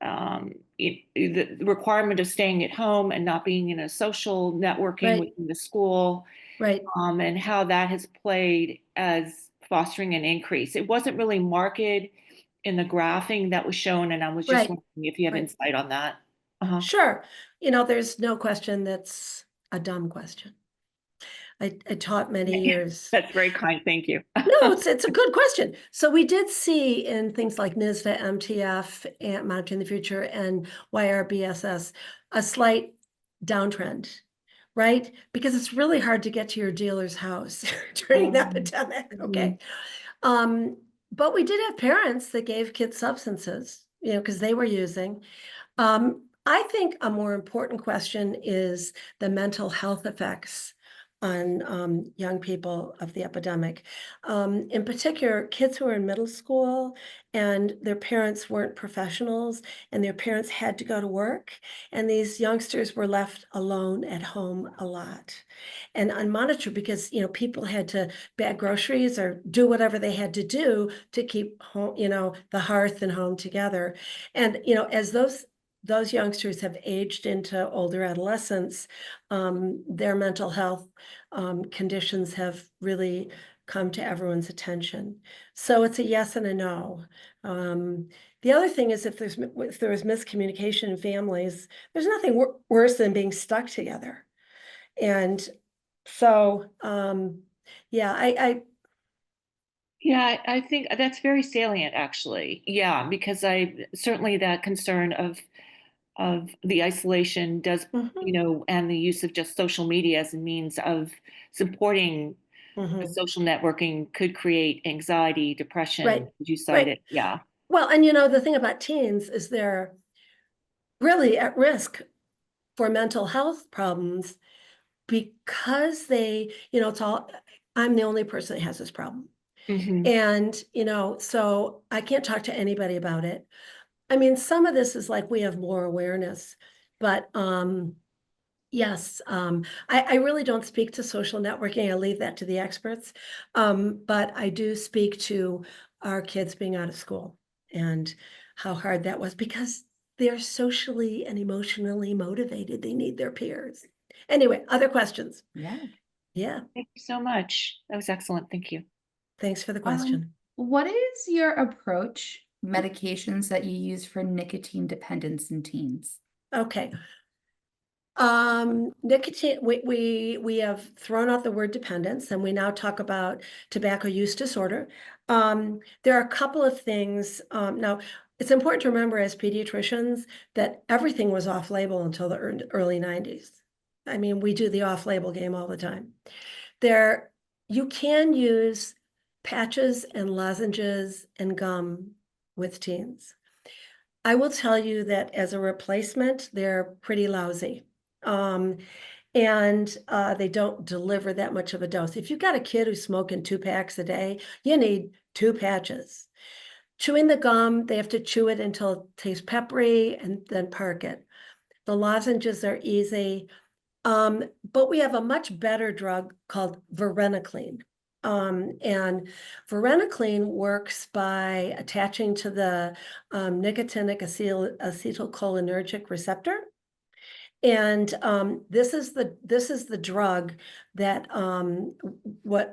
the requirement of staying at home and not being in a social networking Right. within the school, Right. and how that has played as fostering an increase. It wasn't really marked in the graphing that was shown, and I was just Right. wondering if you have Right. insight on that. Sure. There's no question that's a dumb question. I taught many years. That's very kind. Thank you. No, it's a good question. So we did see in things like NISVA, MTF, and Monitoring the Future, and YRBSS, a slight downtrend, right? Because it's really hard to get to your dealer's house during that epidemic, okay? But we did have parents that gave kids substances, you know, because they were using. I think a more important question is the mental health effects on young people of the epidemic. In particular, kids who are in middle school and their parents weren't professionals and their parents had to go to work, and these youngsters were left alone at home a lot and unmonitored because, you know, people had to bag groceries or do whatever they had to do to keep home, you know, the hearth and home together. And, you know, as those youngsters have aged into older adolescents, their mental health conditions have really come to everyone's attention. So it's a yes and a no. The other thing is if there is miscommunication in families, there's nothing worse than being stuck together. And so, yeah, Yeah, I think that's very salient, actually. Yeah, because I certainly that concern of the isolation does, mhm, you know, and the use of just social media as a means of supporting the mhm. social networking could create anxiety, depression, Right, as you right. cited. Yeah. Well, and you know, the thing about teens is they're really at risk for mental health problems because they, you know, I'm the only person that has this problem. Hmm. And, you know, so I can't talk to anybody about it. I mean, some of this is like we have more awareness, but yes, I really don't speak to social networking. I leave that to the experts. But I do speak to our kids being out of school and how hard that was because they're socially and emotionally motivated. They need their peers. Anyway, other questions? Yeah. Yeah, Thank you so much. That was excellent. Thank you. thanks for the Um, question. what is your approach, medications that you use for nicotine dependence in teens? Okay. Nicotine, we have thrown out the word dependence and we now talk about tobacco use disorder. There are a couple of things. Now, it's important to remember as pediatricians that everything was off label until the early 90s. I mean, we do the off label game all the time. You can use patches and lozenges and gum with teens. I will tell you that as a replacement, they're pretty lousy. Um, and they don't deliver that much of a dose. If you've got a kid who's smoking 2 packs a day, you need 2 patches. Chewing the gum, they have to chew it until it tastes peppery and then park it. The lozenges are easy. But we have a much better drug called varenicline. And varenicline works by attaching to the nicotinic acetylcholinergic receptor. And this is the drug that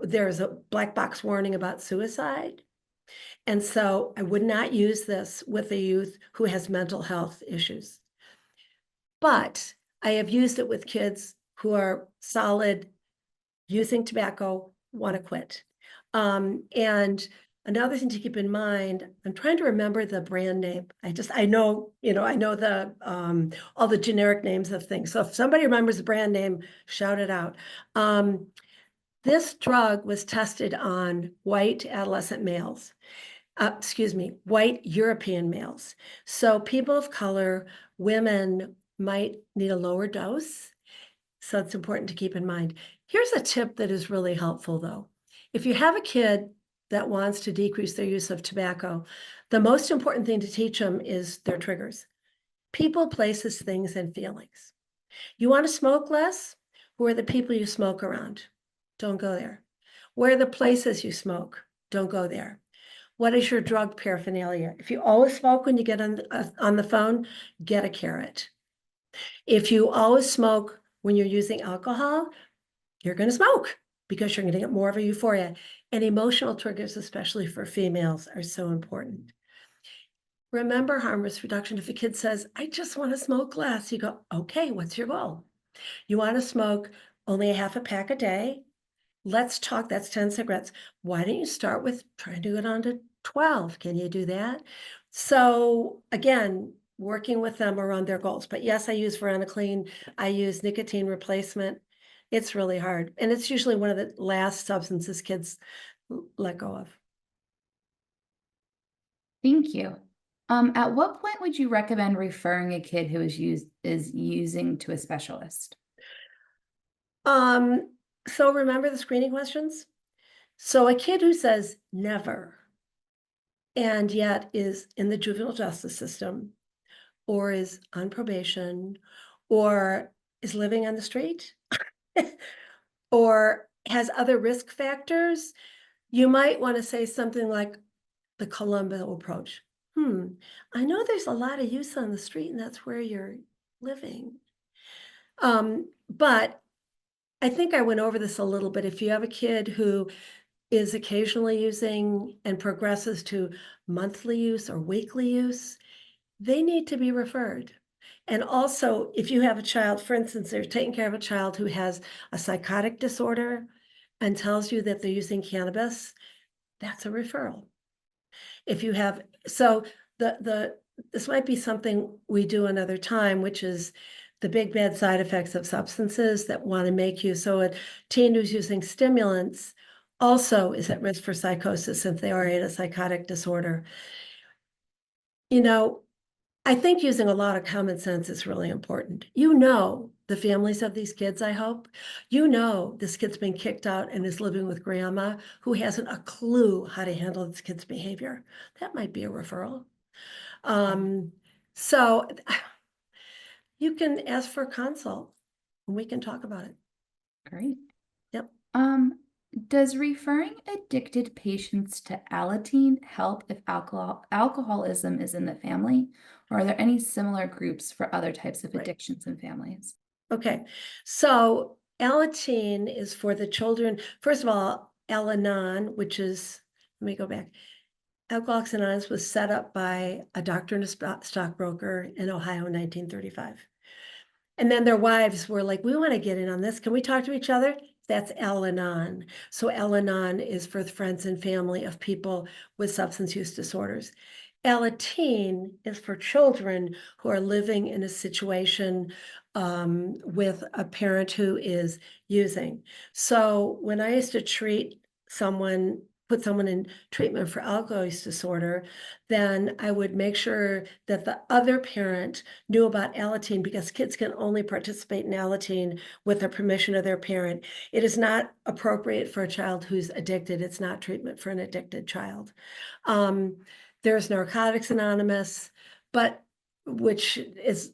there's a black box warning about suicide. And so I would not use this with a youth who has mental health issues. But I have used it with kids who are solid, using tobacco, want to quit. And another thing to keep in mind, I'm trying to remember the brand name. I know, you know, I know the all the generic names of things. So if somebody remembers the brand name, shout it out. This drug was tested on white adolescent males. White European males. So people of color, women might need a lower dose. So it's important to keep in mind. Here's a tip that is really helpful though. If you have a kid that wants to decrease their use of tobacco, the most important thing to teach them is their triggers. People, places, things, and feelings. You want to smoke less? Who are the people you smoke around? Don't go there. Where are the places you smoke? Don't go there. What is your drug paraphernalia? If you always smoke when you get on the phone, get a carrot. If you always smoke when you're using alcohol, you're going to smoke because you're going to get more of a euphoria. And emotional triggers, especially for females, are so important. Remember harm risk reduction. If a kid says, I just want to smoke less, you go, okay, what's your goal? You want to smoke only a half a pack a day. Let's talk, that's 10 cigarettes. Why don't you start with trying to go down to 12? Can you do that? So again, working with them around their goals. But yes, I use varenicline. I use nicotine replacement. It's really hard. And it's usually one of the last substances kids let go of. Thank you. At what point would you recommend referring a kid who is using to a specialist? So remember the screening questions? So a kid who says never and yet is in the juvenile justice system or is on probation or is living on the street or has other risk factors, you might want to say something like the Columbo approach. I know there's a lot of use on the street and that's where you're living. But I think I went over this a little bit. If you have a kid who is occasionally using and progresses to monthly use or weekly use, they need to be referred. And also, if you have a child, for instance, they're taking care of a child who has a psychotic disorder and tells you that they're using cannabis, that's a referral. If you have, so this might be something we do another time, which is the big bad side effects of substances that want to make you, so a teen who's using stimulants also is at risk for psychosis if they are in a psychotic disorder. You know, I think using a lot of common sense is really important. You know the families of these kids, I hope. You know this kid's been kicked out and is living with grandma who hasn't a clue how to handle this kid's behavior. That might be a referral. So you can ask for a consult and we can talk about it. Great. Yep. Does referring addicted patients to Alateen help if alcoholism is in the family? Or are there any similar groups for other types of Right. addictions in families? Okay, so Alateen is for the children. First of all, Al-Anon, which is, let me go back. Alcoholics Anonymous was set up by a doctor and a stockbroker in Ohio in 1935. And then their wives were like, we want to get in on this. Can we talk to each other? That's Al-Anon. So Al-Anon is for the friends and family of people with substance use disorders. Alateen is for children who are living in a situation with a parent who is using. So when I used to treat someone, put someone in treatment for alcohol use disorder, then I would make sure that the other parent knew about Alateen, because kids can only participate in Alateen with the permission of their parent. It is not appropriate for a child who's addicted. It's not treatment for an addicted child. There's Narcotics Anonymous, but which is,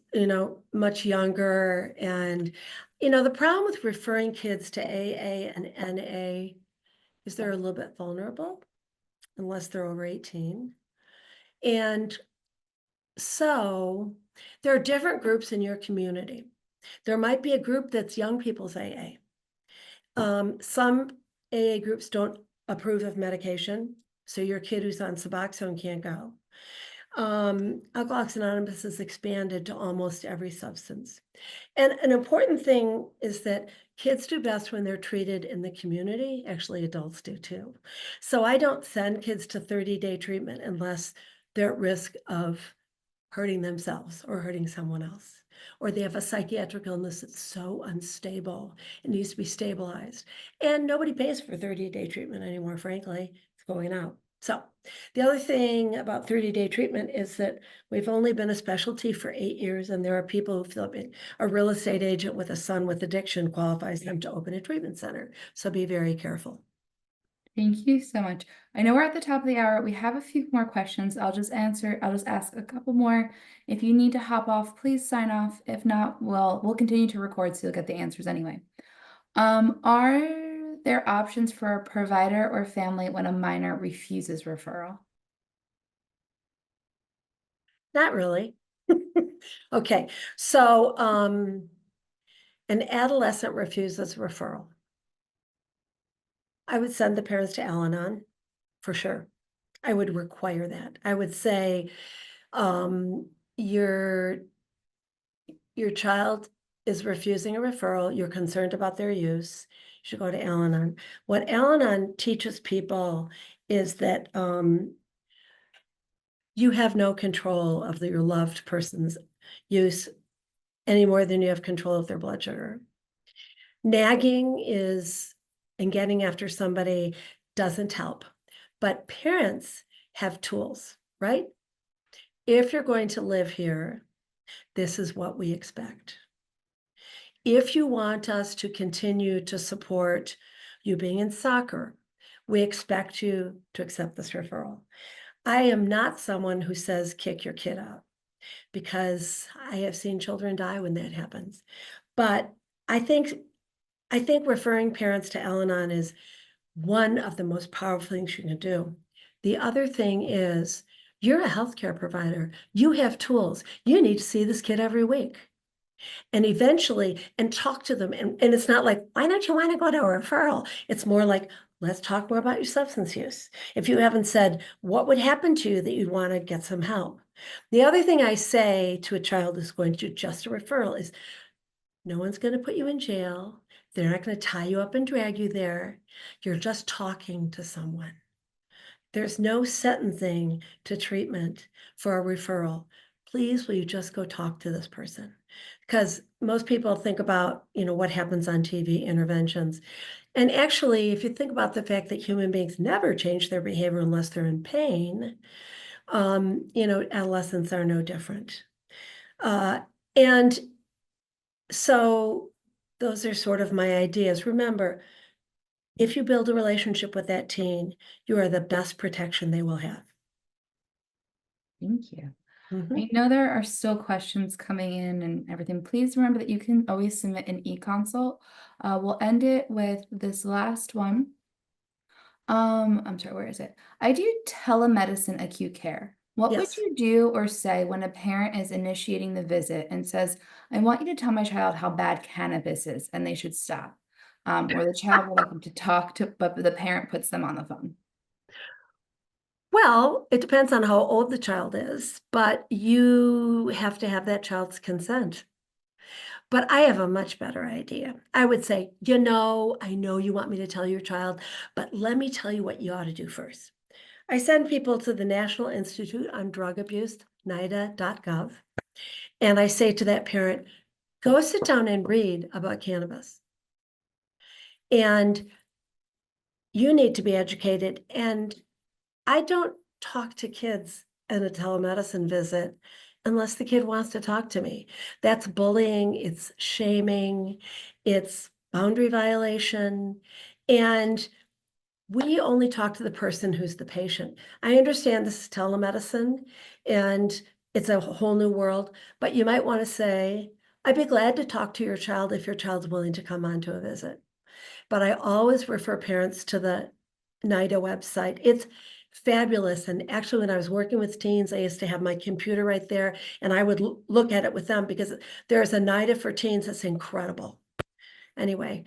much younger. And, the problem with referring kids to AA and NA is they're a little bit vulnerable unless they're over 18. And so there are different groups in your community. There might be a group that's young people's AA. Some AA groups don't approve of medication, so your kid who's on Suboxone can't go. Alcoholics Anonymous has expanded to almost every substance. And an important thing is that kids do best when they're treated in the community. Actually, adults do too. So I don't send kids to 30-day treatment unless they're at risk of hurting themselves or hurting someone else, or they have a psychiatric illness that's so unstable, it needs to be stabilized. And nobody pays for 30-day treatment anymore, frankly, it's going out. So the other thing about 30-day treatment is that we've only been a specialty for 8 years, and there are people who feel like a real estate agent with a son with addiction qualifies them to open a treatment center. So be very careful. Thank you so much. I know we're at the top of the hour. We have a few more questions. I'll just ask a couple more. If you need to hop off, please sign off. If not, we'll continue to record so you'll get the answers anyway. Are there options for a provider or family when a minor refuses referral? Not really. Okay, so an adolescent refuses referral. I would send the parents to Al-Anon for sure. I would require that. I would say, your child is refusing a referral, you're concerned about their use, you should go to Al-Anon. What Al-Anon teaches people is that you have no control of your loved person's use any more than you have control of their blood sugar. Nagging and getting after somebody doesn't help, but parents have tools, right? If you're going to live here, this is what we expect. If you want us to continue to support you being in soccer, we expect you to accept this referral. I am not someone who says kick your kid out, because I have seen children die when that happens. But I think referring parents to Al-Anon is one of the most powerful things you can do. The other thing is, you're a healthcare provider. You have tools. You need to see this kid every week. And eventually, and talk to them. And it's not like, why don't you want to go to a referral? It's more like, let's talk more about your substance use. If you haven't said, what would happen to you that you'd want to get some help? The other thing I say to a child who's going to just a referral is, no one's going to put you in jail. They're not going to tie you up and drag you there. You're just talking to someone. There's no sentencing to treatment for a referral. Please, will you just go talk to this person? Because most people think about, what happens on TV interventions. And actually, if you think about the fact that human beings never change their behavior unless they're in pain, adolescents are no different. And so those are sort of my ideas. Remember, if you build a relationship with that teen, you are the best protection they will have. Thank you. Mhm. I know there are still questions coming in and everything. Please remember that you can always submit an e-consult. We'll end it with this last one. I'm sorry, where is it? I do telemedicine acute care. What would Yes. you do or say when a parent is initiating the visit and says, I want you to tell my child how bad cannabis is and they should stop? Or the child would like them to talk to, but the parent puts them on the phone. Well, it depends on how old the child is, but you have to have that child's consent. But I have a much better idea. I would say, I know you want me to tell your child, but let me tell you what you ought to do first. I send people to the National Institute on Drug Abuse, NIDA.gov, and I say to that parent, go sit down and read about cannabis. And you need to be educated. And I don't talk to kids at a telemedicine visit unless the kid wants to talk to me. That's bullying, it's shaming, it's boundary violation. And we only talk to the person who's the patient. I understand this is telemedicine and it's a whole new world, but you might want to say, I'd be glad to talk to your child if your child's willing to come on to a visit. But I always refer parents to the NIDA website. It's fabulous. And actually, when I was working with teens, I used to have my computer right there and I would look at it with them because there's a NIDA for teens that's incredible. Anyway,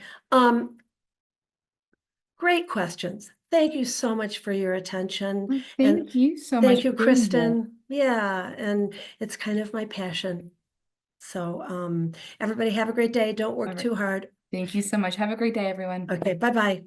great questions. Thank you so much for your attention. Thank you so much Thank you, for being here. Kristen. Yeah, and it's kind of my passion. So everybody have a great day. Don't work All right. too hard. Thank you so much. Have a great day, everyone. Okay, bye-bye.